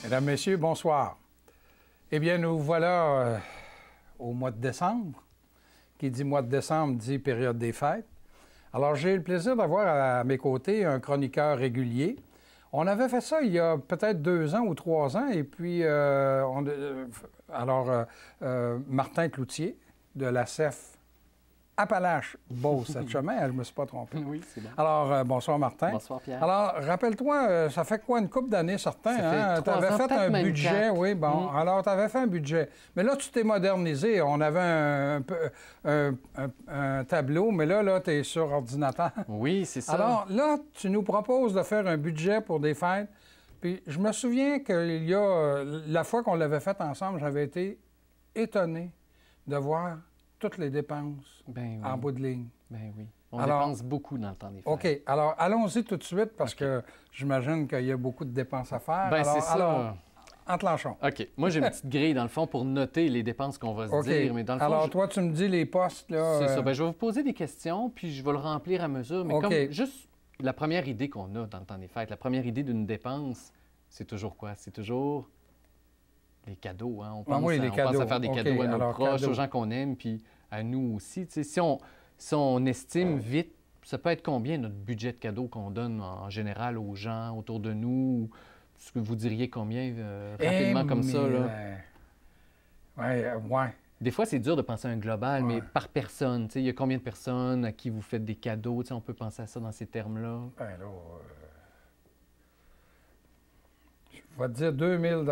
Mesdames, Messieurs, bonsoir. Eh bien, nous voilà au mois de décembre. Qui dit mois de décembre dit période des fêtes. Alors, j'ai le plaisir d'avoir à mes côtés un chroniqueur régulier. On avait fait ça il y a peut-être 2 ans ou 3 ans, et puis, Martin Cloutier de la CEF Appalaches-Beauce-Saint-Chemin, je ne me suis pas trompé. Oui, c'est bon. Alors, bonsoir Martin. Bonsoir Pierre. Alors, rappelle-toi, ça fait quoi, une couple d'années, certains, hein? Tu avais fait un budget, oui, bon. Alors, tu avais fait un budget. Mais là, tu t'es modernisé. On avait un tableau, mais là tu es sur ordinateur. Oui, c'est ça. Alors, là, tu nous proposes de faire un budget pour des fêtes. Puis, je me souviens qu'il y a... la fois qu'on l'avait fait ensemble, j'avais été étonné de voir toutes les dépenses en bout de ligne. Ben oui. On dépense beaucoup dans le temps des fêtes. OK. Alors, allons-y tout de suite, parce que j'imagine qu'il y a beaucoup de dépenses à faire. Ben, c'est ça. Alors, enclenchons. OK. Moi, j'ai une petite grille, dans le fond, pour noter les dépenses qu'on va se dire. Mais dans le fond, alors, toi, tu me dis les postes, là... C'est ça. Ben, je vais vous poser des questions, puis je vais le remplir à mesure. Mais comme juste la première idée qu'on a dans le temps des fêtes, la première idée d'une dépense, c'est toujours quoi? C'est toujours... les cadeaux, hein? On pense à faire des cadeaux à nos proches, aux gens qu'on aime, puis à nous aussi. Si on estime vite, ça peut être combien notre budget de cadeaux qu'on donne en général aux gens autour de nous? Est-ce que vous diriez combien rapidement comme ça? Oui. Des fois, c'est dur de penser à un global, mais par personne. Il y a combien de personnes à qui vous faites des cadeaux? On peut penser à ça dans ces termes-là. Ben là, je vais te dire 2000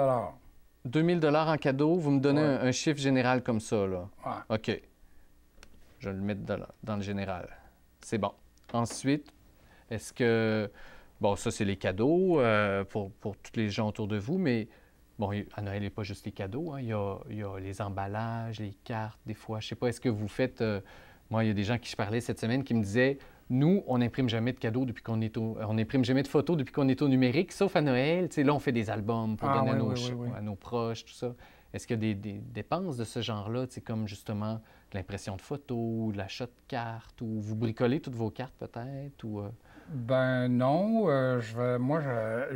$2 000 en cadeau, vous me donnez un chiffre général comme ça, là? Ouais. OK. Je vais le mettre dans le général. C'est bon. Ensuite, est-ce que... Bon, ça, c'est les cadeaux pour tous les gens autour de vous, mais bon, à Noël, il n'y a pas juste les cadeaux. Hein. Il y a les emballages, les cartes, des fois. Je ne sais pas, est-ce que vous faites... Moi, il y a des gens qui je parlais cette semaine qui me disaient... Nous, on n'imprime jamais de cadeaux depuis qu'on est on n'imprime jamais de photos depuis qu'on est au numérique, sauf à Noël. Là, on fait des albums pour donner à nos proches, tout ça. Est-ce qu'il y a des dépenses de ce genre-là, comme justement l'impression de photos, l'achat de cartes, ou vous bricolez toutes vos cartes peut-être? Ou, Ben non. Moi,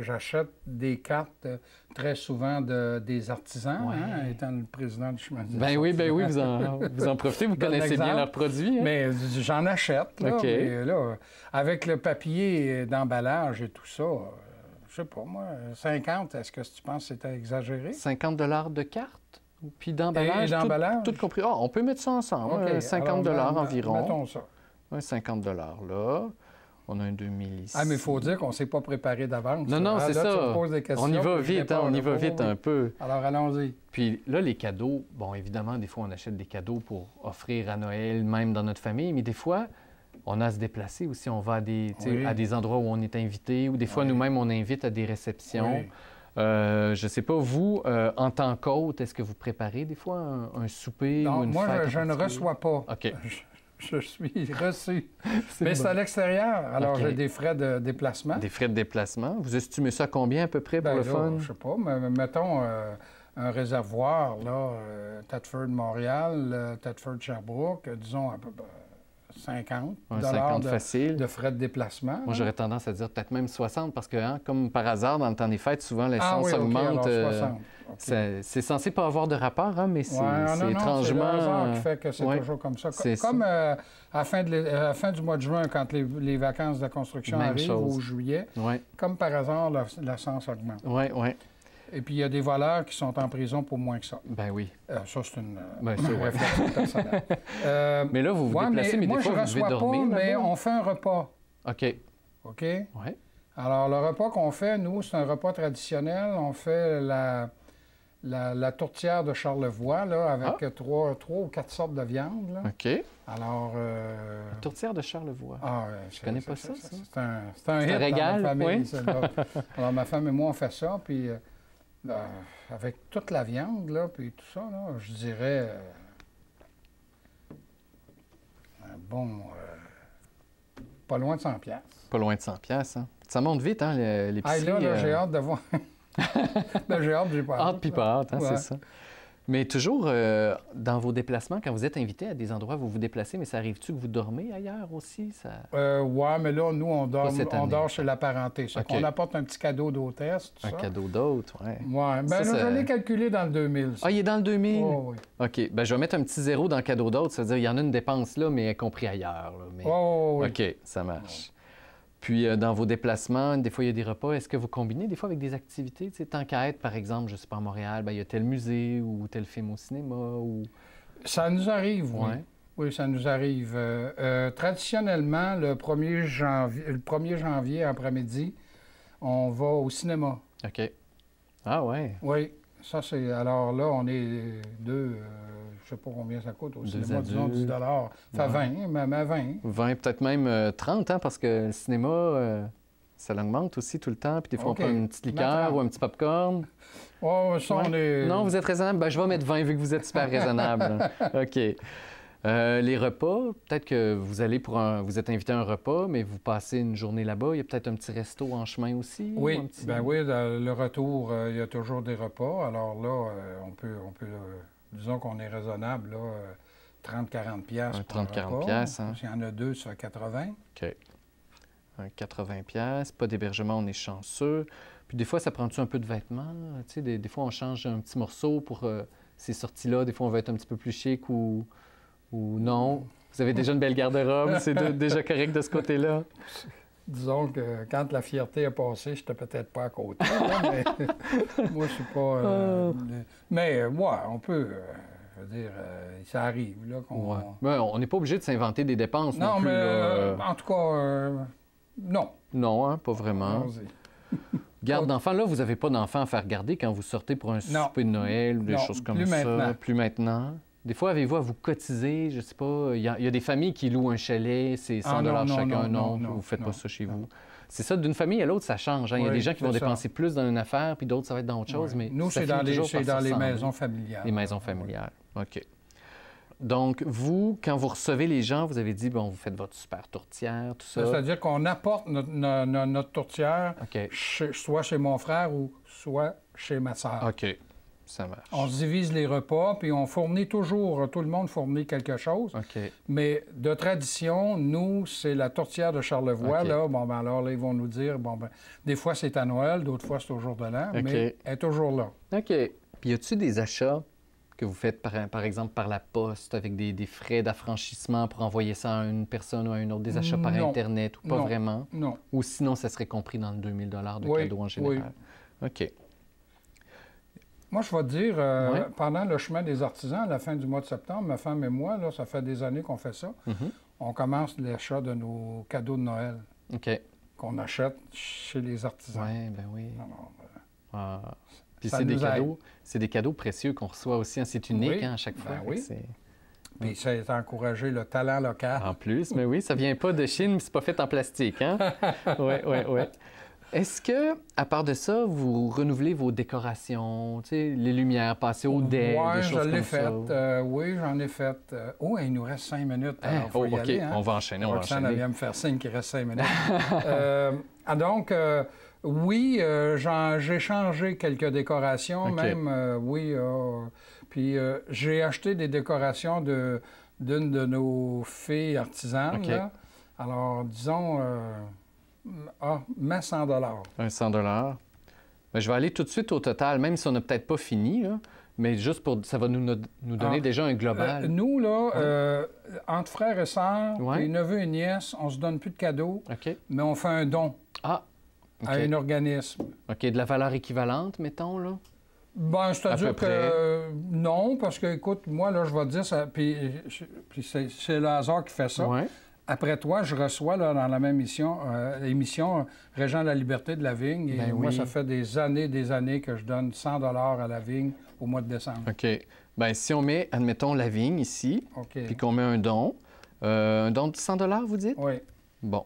j'achète des cartes très souvent des artisans, étant le président du chemin. Ben oui, vous en profitez, vous connaissez bien leurs produits. Hein? Mais j'en achète, là, mais là, avec le papier d'emballage et tout ça, je sais pas, moi, 50, est-ce que tu penses que c'était exagéré? 50 $ de cartes? Puis d'emballage? Tout compris. On peut mettre ça ensemble, 50 $ environ. Mettons ça. 50 $ là. On a un 2000 ici. Mais il faut dire qu'on ne s'est pas préparé d'avance. Non, c'est ça. On y va vite, on y va vite un peu. Alors, allons-y. Puis là, les cadeaux, bon, évidemment, des fois, on achète des cadeaux pour offrir à Noël, même dans notre famille, mais des fois, on a à se déplacer aussi. On va à des endroits où on est invité, ou des fois, nous-mêmes, on invite à des réceptions. Je ne sais pas, vous, en tant qu'hôte, est-ce que vous préparez des fois un souper ou une fête? Moi, je ne reçois pas. OK. Je suis reçu. Mais c'est à l'extérieur, alors j'ai des frais de déplacement. Des frais de déplacement. Vous estimez ça combien à peu près pour le fun? Je ne sais pas, mais mettons un réservoir, là, Thetford-Montréal, Thetford-Sherbrooke, disons à peu près 50 $ de frais de déplacement. Moi, j'aurais tendance à dire peut-être même 60 parce que, comme par hasard, dans le temps des fêtes, souvent, l'essence augmente. Alors 60. C'est censé pas avoir de rapport, hein, mais c'est étrangement... c'est le hasard qui fait que c'est toujours comme ça. Comme à la fin du mois de juin, quand les vacances de construction arrivent, au juillet, comme par hasard, l'essence augmente. Oui. Et puis, il y a des voleurs qui sont en prison pour moins que ça. Ben oui. Ça, c'est une réflexion personnelle. Mais là, vous vous déplacez, mais des fois, vous devez dormir. Mais on fait un repas. OK. OK? Oui. Alors, le repas qu'on fait, nous, c'est un repas traditionnel. On fait la tourtière de Charlevoix, là, avec 3 ou 4 sortes de viande. Là. OK. Alors... La tourtière de Charlevoix. Je connais pas ça. C'est un hit régal, dans ma famille. Alors, ma femme et moi, on fait ça, puis... avec toute la viande, là, puis tout ça, là, je dirais un bon... pas loin de 100 $. Pas loin de 100 $, hein? Ça monte vite, hein, l'épicerie. Là, j'ai hâte de voir. Là, j'ai hâte, j'ai pas hâte. Hâte puis pas hâte, hein, c'est ça. Mais toujours dans vos déplacements, quand vous êtes invité à des endroits où vous vous déplacez, mais ça arrive-tu que vous dormez ailleurs aussi? Ouais, mais là, nous, on dort chez la parenté. OK. On apporte un petit cadeau d'hôtesse, tout Un ça. cadeau d'hôte, oui. Ouais. Ben là, je l'ai calculé dans le 2000. Ça. Ah, il est dans le 2000? Oh, oui. OK. Ben je vais mettre un petit zéro dans le cadeau d'hôte. Ça veut dire qu'il y en a une dépense là, mais elle est comprise ailleurs. Là. Mais... Oh, oui. OK, ça marche. Puis, dans vos déplacements, des fois, il y a des repas. Est-ce que vous combinez des fois avec des activités? Tu sais, tant qu'à être, par exemple, je ne sais pas, à Montréal, ben, il y a tel musée ou tel film au cinéma ou... Ça nous arrive, oui. Ouais. Oui, ça nous arrive. Traditionnellement, le 1er janvier après-midi, on va au cinéma. OK. Ah ouais. Oui, ça c'est... Alors là, on est deux... je sais pas combien ça coûte au cinéma, disons 10 $. Ça fait 20, même à 20. 20, peut-être même 30, hein, parce que le cinéma, ça l'augmente aussi tout le temps. Puis des fois, OK. on prend une petite liqueur ou un petit popcorn. Oh, ça, Ouais. on est... Non, vous êtes raisonnable? Ben, je vais mettre 20 vu que vous êtes super raisonnable. OK. Les repas, peut-être que vous allez vous êtes invité à un repas, mais vous passez une journée là-bas. Il y a peut-être un petit resto en chemin aussi? Oui, ou un petit... ben oui, le retour, il y a toujours des repas. Alors là, on peut disons qu'on est raisonnable, là, 30-40 piastres pour un 30-40 repas. piastres, hein? S'il y en a deux, ça fait 80. OK. Un 80 piastres, pas d'hébergement, on est chanceux. Puis des fois, ça prend-tu un peu de vêtements? Tu sais, des fois, on change un petit morceau pour ces sorties-là. Des fois, on va être un petit peu plus chic ou non. Vous avez déjà une belle garde-robe, c'est déjà correct de ce côté-là? Disons que quand la fierté est passée, je n'étais peut-être pas à côté, là, mais moi, je suis pas... Mais, ouais, on peut... je veux dire, ça arrive, là, qu'on... Ouais. Mais on n'est pas obligé de s'inventer des dépenses non, Non, plus. mais là. en tout cas, non. Non, hein, pas vraiment. Allons-y. Garde d'enfants, là, vous n'avez pas d'enfants à faire garder quand vous sortez pour un souper de Noël ou des Non, choses comme plus ça. maintenant. Plus maintenant. Des fois, avez-vous à vous cotiser? Je sais pas. Il y a des familles qui louent un chalet, c'est 100 non, chacun. non, vous ne faites pas ça chez non. vous. C'est ça, d'une famille à l'autre, ça change. Hein. Il y a Oui, des gens qui vont c'est ça. dépenser plus dans une affaire, puis d'autres, ça va être dans autre chose. Ouais. Mais Nous, ça c'est finit dans les, toujours par c'est dans se les ressembler. maisons familiales. Les maisons familiales. OK. Donc, vous, quand vous recevez les gens, vous avez dit, bon, vous faites votre super tourtière, tout ça. C'est-à-dire qu'on apporte notre tourtière, OK. soit chez mon frère ou soit chez ma sœur. OK. Ça marche. On se divise les repas, puis on fournit toujours, tout le monde fournit quelque chose. OK. Mais de tradition, nous, c'est la tourtière de Charlevoix. OK. Là. Bon, ben alors là, ils vont nous dire, bon, ben, des fois c'est à Noël, d'autres fois c'est au jour de l'an, OK. mais elle est toujours là. OK. Puis y a-t-il des achats que vous faites, par exemple, par la poste, avec des frais d'affranchissement pour envoyer ça à une personne ou à une autre, des achats par Non. Internet ou pas Non. vraiment? Non. Ou sinon, ça serait compris dans le 2000 de Oui, cadeaux en général? OK. Moi, je vais te dire, Ouais. pendant le chemin des artisans, à la fin du mois de septembre, ma femme et moi, là, ça fait des années qu'on fait ça, Mhm. on commence l'achat de nos cadeaux de Noël OK. qu'on achète chez les artisans. Oui, ben oui. Alors, Ah. Puis Ça c'est des nous aide. cadeaux, c'est des cadeaux précieux qu'on reçoit aussi. Hein. C'est unique Oui, hein, à chaque fois. ben oui. C'est- Puis ça a encouragé le talent local. En plus, mais oui, ça vient pas de Chine, mais c'est pas fait en plastique, hein? Oui, oui, oui. Est-ce que, à part de ça, vous renouvelez vos décorations, tu sais, les lumières, passer au dais, Oui, des je choses l'ai comme fait. ça? Oui, j'en ai fait. Oh, il nous reste 5 minutes. Hein? Alors, faut y OK, aller, hein? on va enchaîner, on va Roxane, elle enchaîner. vient me faire signe qu'il reste 5 minutes. Donc, oui, j'ai changé quelques décorations, OK. même, oui. Puis, j'ai acheté des décorations d'une de nos filles artisanes. OK. Là. Alors, disons, mais 100 $. Un 100 $. Ben, je vais aller tout de suite au total, même si on n'a peut-être pas fini, là, mais juste pour... Ça va nous donner Ah. déjà un global. Nous, là, entre frères et sœurs, Ouais. et neveux et nièces, on se donne plus de cadeaux, OK. mais on fait un don Ah, OK. à un organisme. OK, de la valeur équivalente, mettons, là? Ben, c'est-à-dire À peu que non, parce que, écoute, moi, là, je vais te dire, ça, puis c'est le hasard qui fait ça. Oui. Après toi, je reçois, là, dans la même émission, Régent de la Liberté de la Vigne. Et Ben moi, oui. ça fait des années que je donne 100 $ à la Vigne au mois de décembre. OK. Bien, si on met, admettons, la vigne ici, OK. puis qu'on met un don de 100 $, vous dites? Oui. Bon.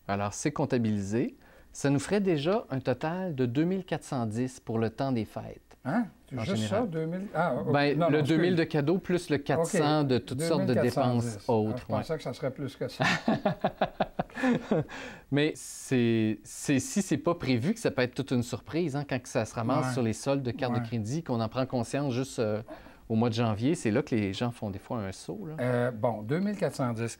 Alors, c'est comptabilisé. Ça nous ferait déjà un total de 2410 pour le temps des fêtes. Hein? C'est En juste général. ça, 2000? Ah, OK. Bien, Non, le non, 2000 de excuse. cadeaux plus le 400 OK. de toutes sortes de 2410. dépenses Ah, autres. je pensais que ça serait plus que ça. Mais si c'est pas prévu, que ça peut être toute une surprise, hein, quand que ça se ramasse Ouais. sur les soldes de cartes de Ouais. crédit, qu'on en prend conscience juste au mois de janvier, c'est là que les gens font des fois un saut. Là. Bon, 2410.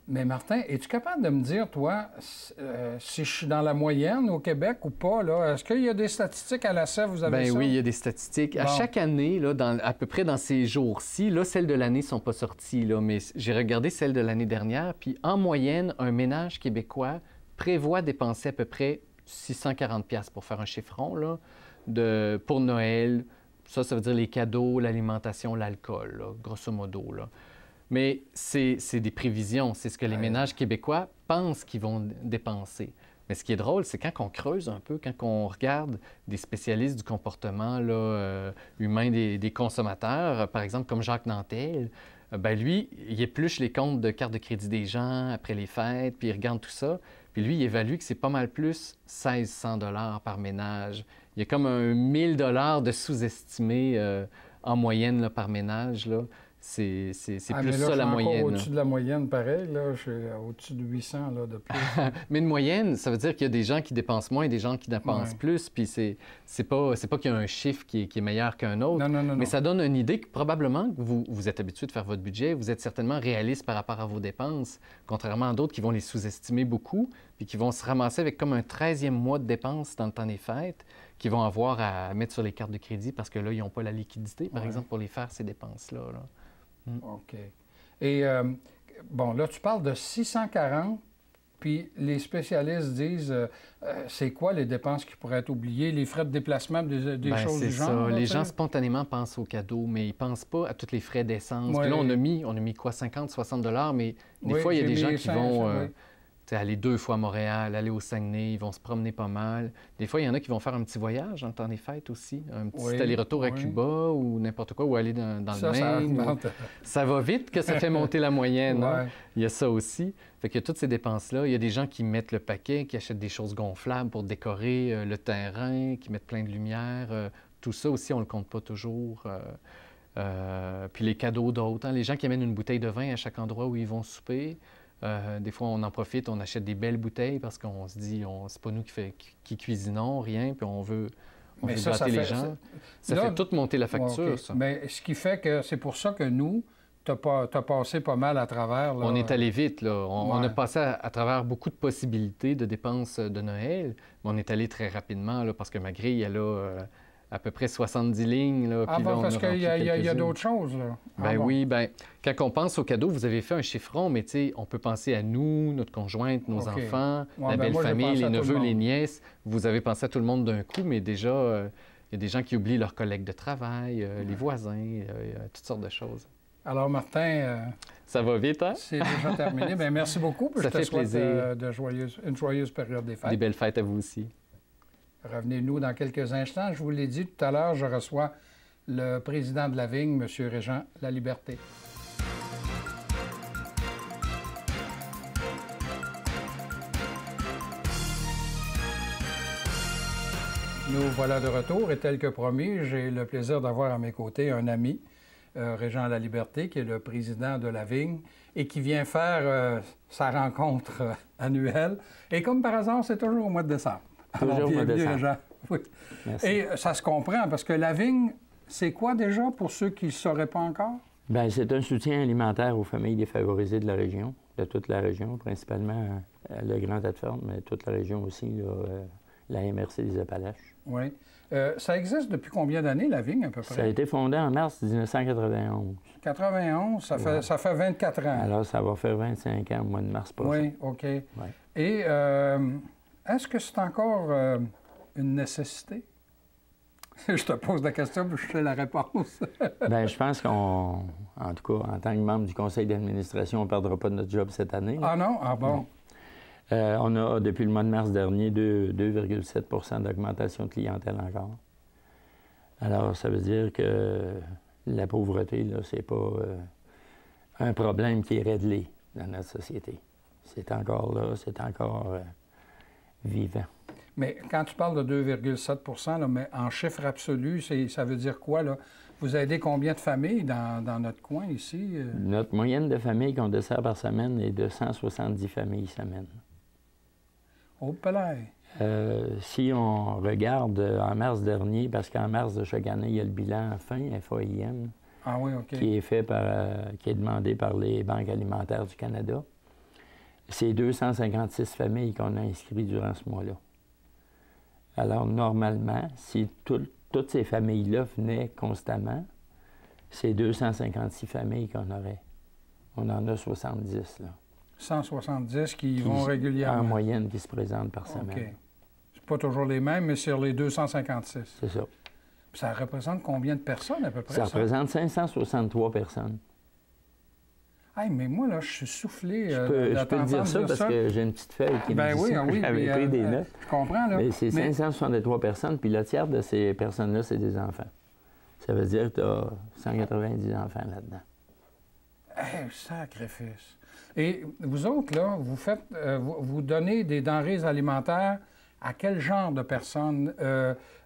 Mais Martin, es-tu capable de me dire, toi, si je suis dans la moyenne au Québec ou pas? Là? Est-ce qu'il y a des statistiques à la SEV, vous avez Ben ça? oui, il y a des statistiques. Bon. À chaque année, là, à peu près dans ces jours-ci, là, celles de l'année ne sont pas sorties, là, mais j'ai regardé celles de l'année dernière, puis en moyenne, un ménage québécois prévoit dépenser à peu près 640$ pour faire un chiffron là, pour Noël. Ça veut dire les cadeaux, l'alimentation, l'alcool, là, grosso modo. Là. Mais c'est des prévisions, c'est ce que les ménages québécois pensent qu'ils vont dépenser. Mais ce qui est drôle, c'est quand on creuse un peu, quand on regarde des spécialistes du comportement là, humain des consommateurs, par exemple comme Jacques Nantel, ben lui, il épluche les comptes de carte de crédit des gens après les fêtes, puis il regarde tout ça. Puis lui, il évalue que c'est pas mal plus 1 600$ par ménage. Il y a comme un 1 000$ de sous-estimé en moyenne là, par ménage. Là. C'est plus ça la moyenne. Je suis au-dessus de la moyenne, pareil. Là. Je suis au-dessus de 800 là, de plus. Mais une moyenne, ça veut dire qu'il y a des gens qui dépensent moins et des gens qui dépensent plus. Puis c'est pas qu'il y a un chiffre qui est meilleur qu'un autre. Non. Mais ça donne une idée que probablement que vous êtes habitué de faire votre budget. Vous êtes certainement réaliste par rapport à vos dépenses, contrairement à d'autres qui vont les sous-estimer beaucoup puis qui vont se ramasser avec comme un 13e mois de dépenses dans le temps des fêtes qu'ils vont avoir à mettre sur les cartes de crédit parce que là, ils n'ont pas la liquidité, par exemple, pour les faire, ces dépenses-là. Là. OK. Et, bon, là, tu parles de 640, puis les spécialistes disent, c'est quoi les dépenses qui pourraient être oubliées, les frais de déplacement, des choses du genre? Ça. Là, les gens spontanément pensent aux cadeaux, mais ils ne pensent pas à tous les frais d'essence. Ouais. Puis là, on a mis quoi, 50-60$, mais des fois, il y a des gens qui vont... aller 2 fois à Montréal, aller au Saguenay, ils vont se promener pas mal. Des fois, il y en a qui vont faire un petit voyage dans le temps des fêtes aussi, un petit aller-retour à Cuba ou n'importe quoi, ou aller dans le Maine. Ça va vite que ça fait monter la moyenne. Hein? Il y a ça aussi. Fait qu'il y a toutes ces dépenses-là. Il y a des gens qui mettent le paquet, qui achètent des choses gonflables pour décorer le terrain, qui mettent plein de lumière. Tout ça aussi, on ne le compte pas toujours. Puis les cadeaux d'autres. Hein? Les gens qui amènent une bouteille de vin à chaque endroit où ils vont souper. Des fois, on en profite, on achète des belles bouteilles parce qu'on se dit, c'est pas nous qui cuisinons, rien, puis on veut gâter les gens. Ça fait tout monter la facture, ça. Mais ce qui fait que c'est pour ça que nous, t'as passé pas mal à travers. Là. On est allé vite, là. On a passé à travers beaucoup de possibilités de dépenses de Noël, mais on est allé très rapidement, là, parce que ma grille, elle a à peu près 70 lignes. Là, puis là, parce qu'il y a d'autres choses, là. Oui, quand on pense aux cadeaux, vous avez fait un chiffron, mais tu sais, on peut penser à nous, notre conjointe, nos enfants, la belle famille, les neveux, les nièces. Vous avez pensé à tout le monde d'un coup, mais déjà, il y a des gens qui oublient leurs collègues de travail, les voisins, toutes sortes de choses. Alors, Martin... ça va vite, hein? C'est déjà terminé. Bien, merci beaucoup. Ça fait plaisir. Une joyeuse période des fêtes. Des belles fêtes à vous aussi. Revenez-nous dans quelques instants. Je vous l'ai dit tout à l'heure, je reçois le président de la Vigne, M. Régent Laliberté. Nous voilà de retour et tel que promis, j'ai le plaisir d'avoir à mes côtés un ami, Régent Laliberté, qui est le président de la Vigne et qui vient faire sa rencontre annuelle. Et comme par hasard, c'est toujours au mois de décembre. Toujours au mois de décembre. Oui. Et ça se comprend, parce que la vigne, c'est quoi déjà, pour ceux qui ne sauraient pas encore? Bien, c'est un soutien alimentaire aux familles défavorisées de la région, de toute la région, principalement le Grand Thetford, mais toute la région aussi, là, la MRC des Appalaches. Oui. Ça existe depuis combien d'années, la vigne, à peu près? Ça a été fondé en mars 1991. 91, ça fait 24 ans. Alors, ça va faire 25 ans au mois de mars prochain. Oui, OK. Ouais. Et est-ce que c'est encore une nécessité? Je te pose la question, puis je sais la réponse. Bien, je pense en tout cas, en tant que membre du conseil d'administration, on ne perdra pas de notre job cette année. Ah non? Ah bon? On a, depuis le mois de mars dernier, 2,7 d'augmentation de clientèle encore. Alors, ça veut dire que la pauvreté, là, c'est pas un problème qui est réglé dans notre société. C'est encore là, c'est encore vivant. Mais quand tu parles de 2,7 là, mais en chiffre absolu, ça veut dire quoi, là? Vous aidez combien de familles dans notre coin ici? Notre moyenne de familles qu'on dessert par semaine est de 170 familles semaine. Oh, palais! Si on regarde en mars dernier, parce qu'en mars de chaque année, il y a le bilan fin, FAIM, Ah oui, OK. qui est fait qui est demandé par les banques alimentaires du Canada. C'est 256 familles qu'on a inscrites durant ce mois-là. Alors, normalement, si toutes ces familles-là venaient constamment, c'est 256 familles qu'on aurait. On en a 70, là. 170 qui vont régulièrement. En moyenne, qui se présentent par semaine. OK. C'est pas toujours les mêmes, mais sur les 256. C'est ça. Puis ça représente combien de personnes, à peu près, Ça représente 563 personnes. Hey, mais moi, là, je suis soufflé Je peux te dire ça parce que j'ai une petite feuille qui me dit oui, ça. oui, J'avais pris des notes. Je comprends, là. Mais c'est 563 personnes, puis le tiers de ces personnes-là, c'est des enfants. Ça veut dire que tu as 190 enfants là-dedans. Hey, sacrifice. Et vous autres, là, vous faites, vous donnez des denrées alimentaires à quel genre de personnes?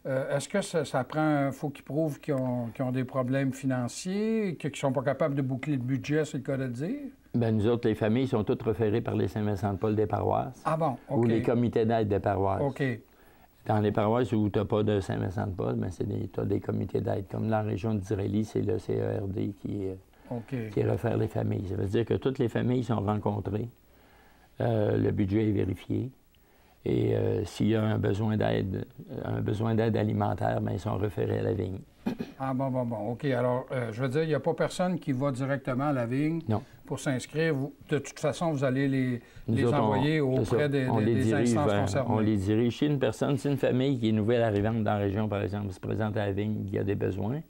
Est-ce que ça prend... faut qu'ils prouvent qu'ils ont des problèmes financiers, qu'ils ne sont pas capables de boucler le budget, c'est le cas de le dire? Bien, nous autres, les familles sont toutes référées par les Saint-Vincent-de-Paul des paroisses. Ah bon, OK. Ou les comités d'aide des paroisses. OK. Dans les paroisses où tu n'as pas de Saint-Vincent-de-Paul, bien, tu as des comités d'aide. Comme dans la région d'Israël, c'est le CERD qui réfère les familles. Ça veut dire que toutes les familles sont rencontrées. Le budget est vérifié. Et s'il y a un besoin d'aide alimentaire, bien, ils sont référés à la vigne. Ah bon, OK. Alors, je veux dire, il n'y a pas personne qui va directement à la vigne pour s'inscrire. De toute façon, vous allez les envoyer auprès des instances concernées. On les dirige chez une personne. Si une famille qui est nouvelle arrivante dans la région, par exemple, se présente à la vigne, il y a des besoins,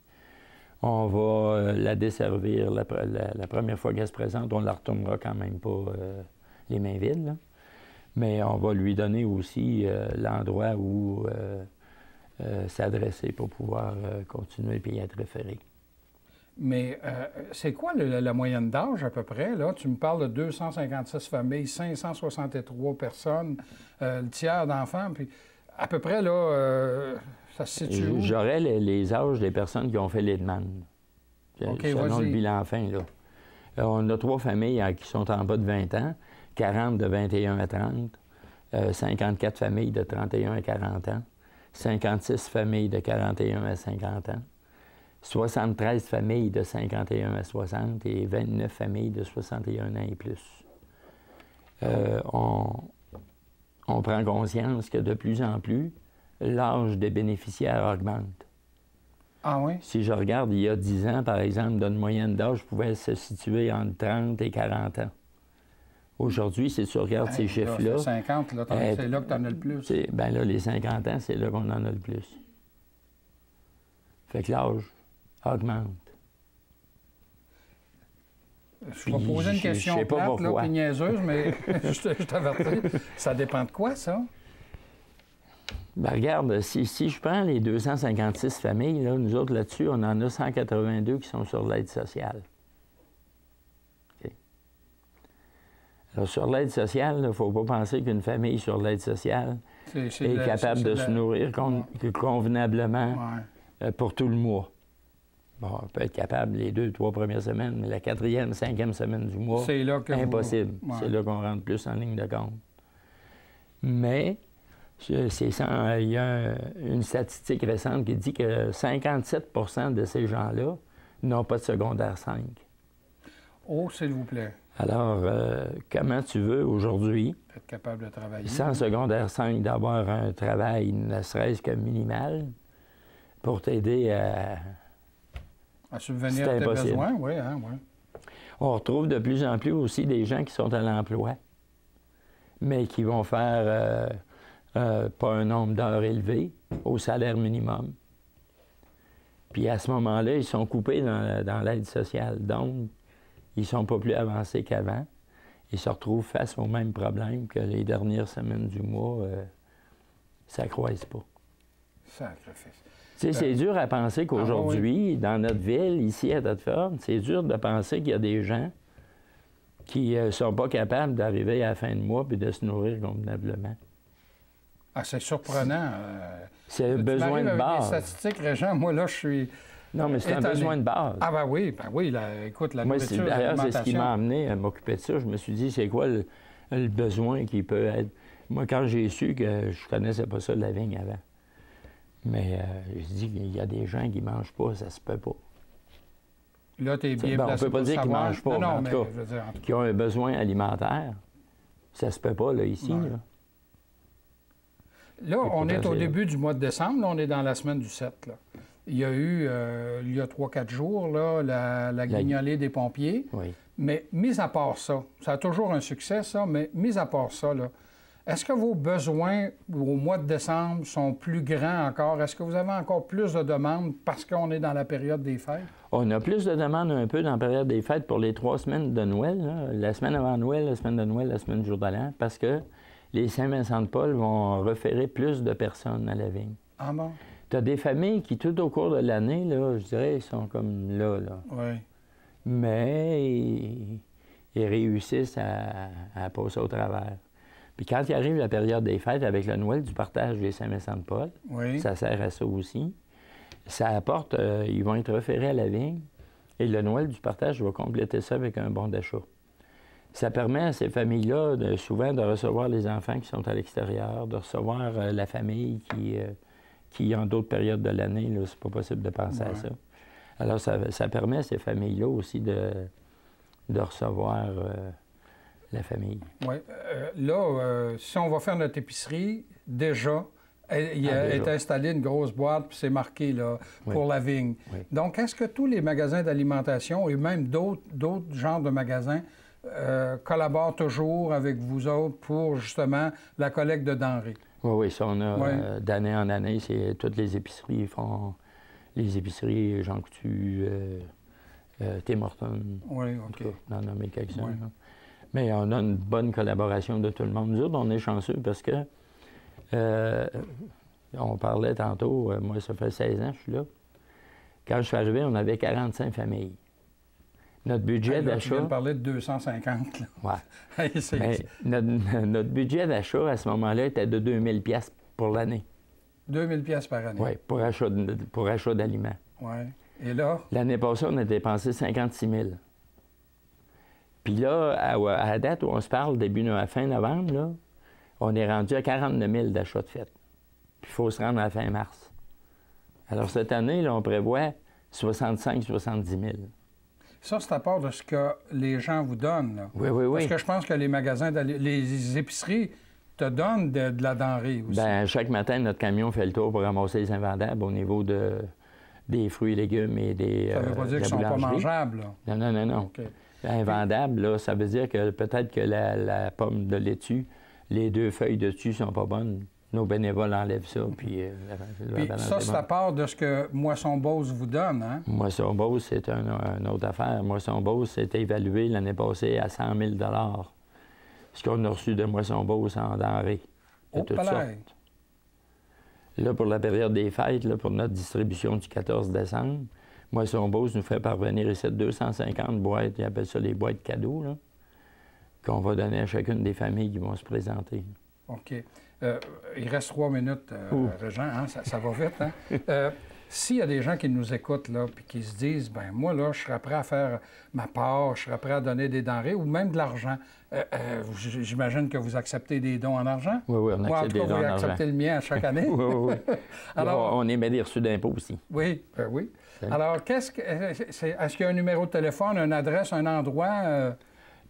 on va la desservir la première fois qu'elle se présente. On ne la retournera quand même pas les mains vides, là. Mais on va lui donner aussi l'endroit où s'adresser pour pouvoir continuer et être référé. Mais c'est quoi la moyenne d'âge à peu près? Là? Tu me parles de 256 familles, 563 personnes, le tiers d'enfants, puis à peu près, là, ça se situe où? J'aurais les âges des personnes qui ont fait les demandes. Okay, selon le bilan fin, là. On a 3 familles qui sont en bas de 20 ans, 40 de 21 à 30, 54 familles de 31 à 40 ans, 56 familles de 41 à 50 ans, 73 familles de 51 à 60 et 29 familles de 61 ans et plus. On prend conscience que de plus en plus, l'âge des bénéficiaires augmente. Ah oui? Si je regarde, il y a 10 ans, par exemple, d'une moyenne d'âge pouvait se situer entre 30 et 40 ans. Aujourd'hui, si tu regardes ces chiffres-là... 50, là, c'est là que tu en as le plus. Bien là, les 50 ans, c'est là qu'on en a le plus. Fait que l'âge augmente. Je vais poser une question plate, là, puis niaiseuse, mais je t'avertis. Ça dépend de quoi, ça? Bien, regarde, si je prends les 256 familles, là, nous autres, là-dessus, on en a 182 qui sont sur l'aide sociale. Okay. Alors, sur l'aide sociale, il ne faut pas penser qu'une famille sur l'aide sociale est capable de se nourrir convenablement pour tout le mois. Bon, on peut être capable les 2, 3 premières semaines, mais la 4e, 5e semaine du mois, c'est là que impossible. C'est là qu'on rentre plus en ligne de compte. Mais... il y a une statistique récente qui dit que 57 de ces gens-là n'ont pas de secondaire 5. Oh, s'il vous plaît. Alors, comment tu veux aujourd'hui, être capable de travailler, sans secondaire 5, d'avoir un travail ne serait-ce que minimal pour t'aider à subvenir à tes besoins? Oui, hein, oui. On retrouve de plus en plus aussi des gens qui sont à l'emploi, mais qui vont faire... pas un nombre d'heures élevé, au salaire minimum. Puis à ce moment-là, ils sont coupés dans l'aide sociale. Donc, ils ne sont pas plus avancés qu'avant. Ils se retrouvent face au même problème que les dernières semaines du mois, ça ne croise pas. Sacrifice. Tu sais, c'est dur à penser qu'aujourd'hui, dans notre ville, ici à Thetford, c'est dur de penser qu'il y a des gens qui ne sont pas capables d'arriver à la fin de mois et de se nourrir convenablement. Ah, c'est surprenant. C'est un besoin de base. Les statistiques, Régent, moi, là, je suis... Non, mais c'est un besoin de base. Ah, ben oui, écoute, la nourriture, d'ailleurs, c'est ce qui m'a amené à m'occuper de ça. Je me suis dit, c'est quoi le besoin qui peut être... Moi, quand j'ai su que je connaissais pas ça de la vigne avant, mais je dis qu'il y a des gens qui mangent pas, ça se peut pas. Là, tu es bien on ne placé peut pas pour dire qu'ils ne savoir. mangent pas, Non, en mais tout cas, je veux dire, en tout cas. qu'ils ont un besoin alimentaire. Ça se peut pas, là, ici. Ouais. Là. Là, on est au potentiel. début du mois de décembre. Là, on est dans la semaine du 7. Là. Il y a eu, il y a 3-4 jours, là, la guignolée des pompiers. Oui. Mais mis à part ça, ça a toujours un succès, ça, mais mis à part ça, là, est-ce que vos besoins au mois de décembre sont plus grands encore? Est-ce que vous avez encore plus de demandes parce qu'on est dans la période des fêtes? On a plus de demandes un peu dans la période des fêtes pour les 3 semaines de Noël. Là. La semaine avant Noël, la semaine de Noël, la semaine du jour de l'an, parce que les Saint-Vincent-de-Paul vont référer plus de personnes à la vigne. Ah bon? Tu as des familles qui, tout au cours de l'année, là, je dirais, ils sont comme là. Oui. Mais ils réussissent à passer au travers. Puis quand il arrive la période des fêtes avec le Noël du partage des Saint-Vincent-de-Paul, Oui. ça sert à ça aussi. Ça apporte, ils vont être référés à la vigne et le Noël du partage va compléter ça avec un bon d'achat. Ça permet à ces familles-là souvent de recevoir les enfants qui sont à l'extérieur, de recevoir la famille qui en d'autres périodes de l'année, là, c'est pas possible de penser à ça. Alors, ça permet à ces familles-là aussi de recevoir la famille. Oui. Là, si on va faire notre épicerie, déjà, il est installé une grosse boîte, puis c'est marqué là, pour la vigne. Oui. Donc, est-ce que tous les magasins d'alimentation et même d'autres genres de magasins collaborent toujours avec vous autres pour justement la collecte de denrées? Oui, ça, on a d'année en année, c'est toutes les épiceries font. Les épiceries, Jean Coutu, Tim Hortons. Oui, OK. On en a mis quelques-uns. Oui. Mais on a une bonne collaboration de tout le monde. Nous autres, on est chanceux parce que, on parlait tantôt, moi, ça fait 16 ans que je suis là. Quand je suis arrivé, on avait 45 familles. Notre budget d'achat... Tu viens de parler de 250, là. Oui. Mais notre budget d'achat, à ce moment-là, était de 2000 $ pour l'année. 2000 $ par année? Oui, pour achat d'aliments. Oui. Et là? L'année passée, on a dépensé 56 000. Puis là, à la date où on se parle, fin novembre, là, on est rendu à 49 000 d'achats de fête. Puis il faut se rendre à la fin mars. Alors cette année, là, on prévoit 65-70 000. Ça, c'est à part de ce que les gens vous donnent, là. Oui. Parce que je pense que les magasins, les épiceries te donnent de la denrée aussi. Bien, chaque matin, notre camion fait le tour pour ramasser les invendables au niveau des fruits et légumes et des ça ne veut pas dire qu'ils ne sont pas mangeables, là. Non. Okay. Invendable, là, ça veut dire que peut-être que la pomme de laitue, les 2 feuilles de dessus ne sont pas bonnes. Nos bénévoles enlèvent ça, puis ça, c'est à part de ce que Moisson Beauce vous donne, hein? Moisson Beauce, c'est une autre affaire. Moisson Beauce, c'était évalué l'année passée à 100 000 $ ce qu'on a reçu de Moisson Beauce en denrées de toutes sortes. Là, pour la période des fêtes, là, pour notre distribution du 14 décembre, Moisson Beauce nous fait parvenir ici 250 boîtes, ils appellent ça les boîtes cadeaux, là, qu'on va donner à chacune des familles qui vont se présenter. OK. Il reste 3 minutes, Régent, hein? Ça va vite, hein? S'il y a des gens qui nous écoutent, là, puis qui se disent, ben moi, là, je serais prêt à faire ma part, je serais prêt à donner des denrées ou même de l'argent. J'imagine que vous acceptez des dons en argent? Oui, on accepte des dons en argent. Vous acceptez le mien à chaque année? Oui. Alors, on émet des reçus d'impôts aussi. Oui, oui. Alors, est-ce qu'il y a un numéro de téléphone, une adresse, un endroit?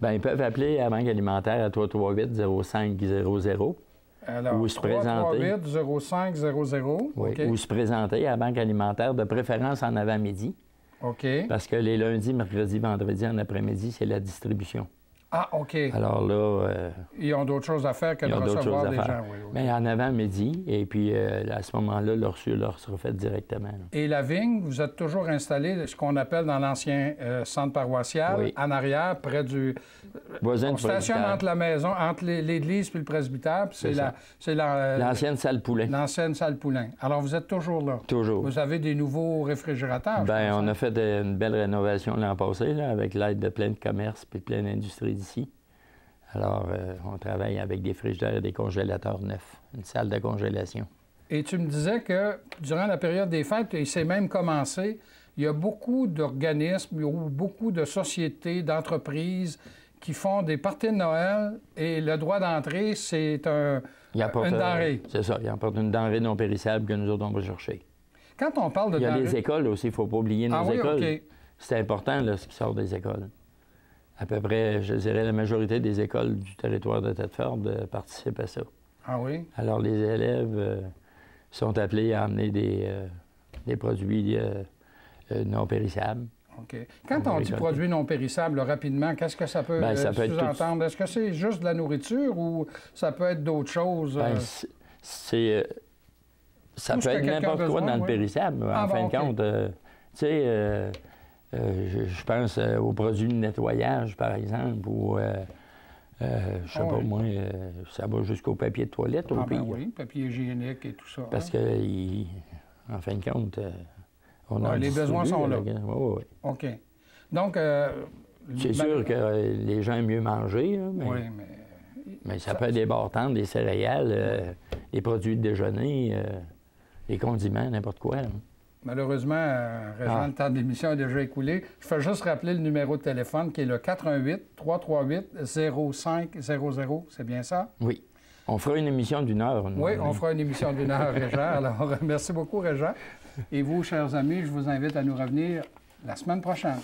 Bien, ils peuvent appeler à la Banque alimentaire à 338-0500. Alors, ou se présenter. 338-0500. Oui, okay. Ou se présenter à la Banque alimentaire, de préférence en avant-midi. OK. Parce que les lundis, mercredis, vendredis, en après-midi, c'est la distribution. Ah, OK. Alors là... ils ont d'autres choses à faire que de recevoir des gens. Oui, okay. Mais en avant-midi, et puis à ce moment-là, le reçu leur sera fait directement. Là. Et la vigne, vous êtes toujours installé, ce qu'on appelle dans l'ancien centre paroissial, en arrière, près du... Voisin on stationne entre la maison, entre l'église puis le presbytère, puis c'est l'ancienne salle Poulain. L'ancienne salle Poulain. Alors, vous êtes toujours là? Toujours. Vous avez des nouveaux réfrigérateurs? Bien, on a fait une belle rénovation l'an passé, là, avec l'aide de plein de commerces puis plein d'industries d'ici. Alors, on travaille avec des frigidaires et des congélateurs neufs, une salle de congélation. Et tu me disais que durant la période des fêtes, et c'est même commencé, il y a beaucoup d'organismes ou beaucoup de sociétés, d'entreprises qui font des parties de Noël et le droit d'entrée, c'est une denrée. C'est ça, il apporte une denrée non périssable que nous autres, on va chercher. Quand on parle de denrée... Il y a les écoles aussi, il ne faut pas oublier nos écoles. Oui, OK. c'est important, là, ce qui sort des écoles. À peu près, je dirais, la majorité des écoles du territoire de Thetford participent à ça. Ah oui? Alors, les élèves sont appelés à amener des produits non périssables. OK. Quand on dit produits non périssables, là, rapidement, qu'est-ce que ça peut, ça peut sous-entendre? Est-ce que c'est juste de la nourriture ou ça peut être d'autres choses? Ça peut être n'importe quoi dans le périssable, en fin de compte. Tu sais, je pense aux produits de nettoyage, par exemple, ou, je sais pas moi, ça va jusqu'au papier de toilette, au pire. Oui, papier hygiénique et tout ça. Parce que, en fin de compte, les besoins sont là. Oui. OK. Donc... c'est sûr que les gens aiment mieux manger, là, mais ça peut être des bâtons, des céréales, des produits de déjeuner, des condiments, n'importe quoi. Là. Malheureusement, Régent, le temps de l'émission est déjà écoulé. Je fais juste rappeler le numéro de téléphone qui est le 418-338-0500. C'est bien ça? Oui. On fera une émission d'1 heure. Oui, on fera une émission d'1 heure, Régent. Alors, merci beaucoup, Régent. Et vous, chers amis, je vous invite à nous revenir la semaine prochaine.